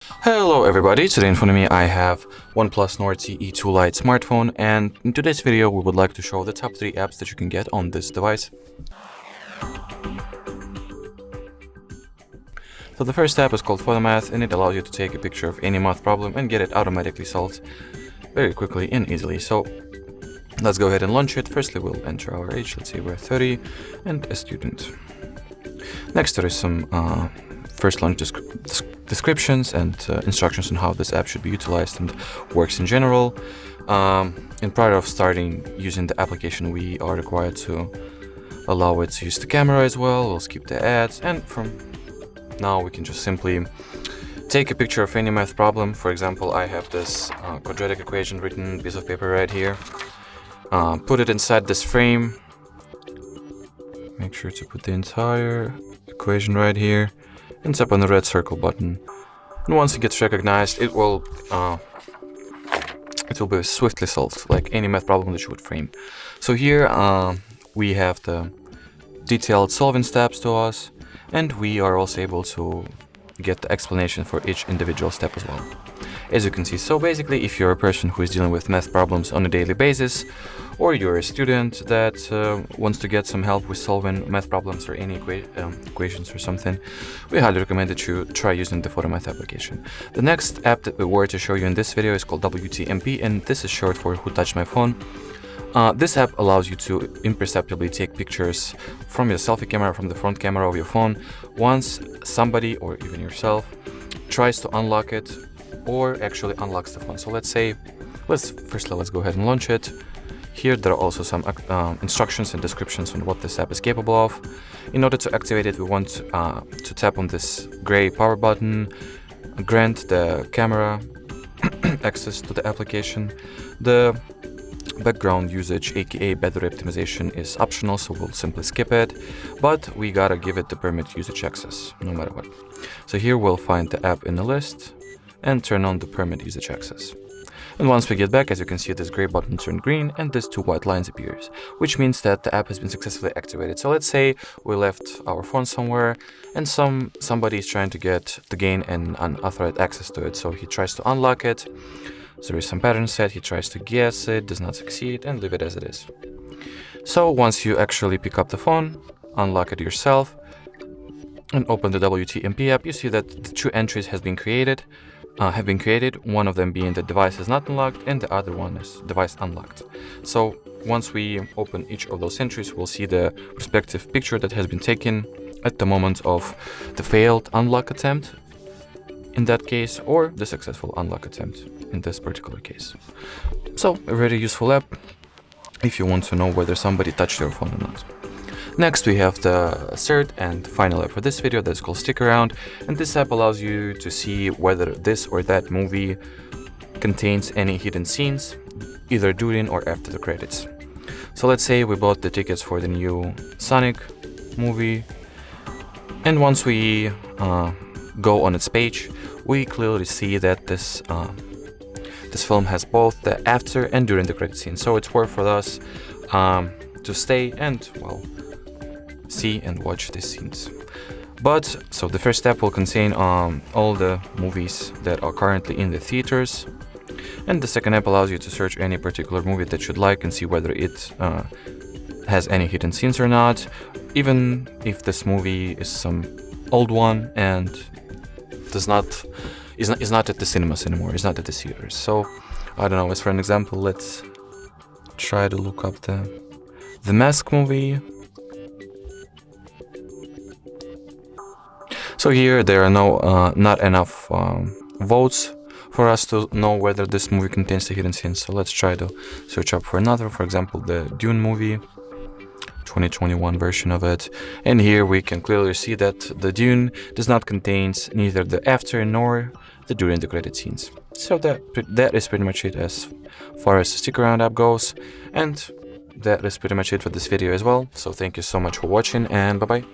Hello everybody, today in front of me I have OnePlus Nord CE2 Lite smartphone, and in today's video we would like to show the top 3 apps that you can get on this device. So the first app is called Photomath, and it allows you to take a picture of any math problem and get it automatically solved very quickly and easily. So let's go ahead and launch it. Firstly we'll enter our age, let's say we're 30 and a student. Next there is some first launch descriptions and instructions on how this app should be utilized and works in general. And prior of starting using the application, we are required to allow it to use the camera as well. We'll skip the ads, and from now we can just simply take a picture of any math problem. For example, I have this quadratic equation written on a piece of paper right here. Put it inside this frame. Make sure to put the entire equation right here and tap on the red circle button. And once it gets recognized, it will be swiftly solved, like any math problem that you would frame. So here we have the detailed solving steps to us, and we are also able to get the explanation for each individual step as well. As you can see, so basically if you're a person who is dealing with math problems on a daily basis, or you're a student that wants to get some help with solving math problems or any equations or something, we highly recommend that you try using the Photomath application. The next app that we were to show you in this video is called WTMP, and this is short for Who Touched My Phone. This app allows you to imperceptibly take pictures from your selfie camera, from the front camera of your phone, once somebody or even yourself tries to unlock it or actually unlocks the phone. So let's go ahead and launch it. Here there are also some instructions and descriptions on what this app is capable of. In order to activate it, we want to tap on this gray power button, grant the camera access to the application. The background usage, aka battery optimization, is optional, so we'll simply skip it, but we gotta give it the permit usage access no matter what. So here we'll find the app in the list and turn on the permit usage access. And once we get back, as you can see, this gray button turned green and these two white lines appears, which means that the app has been successfully activated. So let's say we left our phone somewhere and somebody is trying to gain an unauthorized access to it. So he tries to unlock it. So there is some pattern set, he tries to guess it, does not succeed, and leave it as it is. So once you actually pick up the phone, unlock it yourself, and open the WTMP app, you see that the two entries have been created, one of them being the device is not unlocked and the other one is device unlocked. So once we open each of those entries, we'll see the respective picture that has been taken at the moment of the failed unlock attempt in that case, or the successful unlock attempt in this particular case. So a very useful app if you want to know whether somebody touched your phone or not. Next we have the third and final app for this video, that's called Stick Around, and this app allows you to see whether this or that movie contains any hidden scenes, either during or after the credits. So let's say we bought the tickets for the new Sonic movie, and once we go on its page, we clearly see that this film has both the after and during the credit scene. So it's worth for us to stay and, well, see and watch these scenes. So the first step will contain all the movies that are currently in the theaters, and the second app allows you to search any particular movie that you'd like and see whether it has any hidden scenes or not, even if this movie is some old one and is not at the cinemas anymore, is not at the theaters. So I don't know, as for an example, let's try to look up the Mask movie. So here there are not enough votes for us to know whether this movie contains the hidden scenes. So let's try to search up for another, for example, the Dune movie, 2021 version of it. And here we can clearly see that the Dune does not contain neither the after nor the during the credit scenes. So that is pretty much it as far as the Stick Around app goes. And that is pretty much it for this video as well. So thank you so much for watching, and bye bye.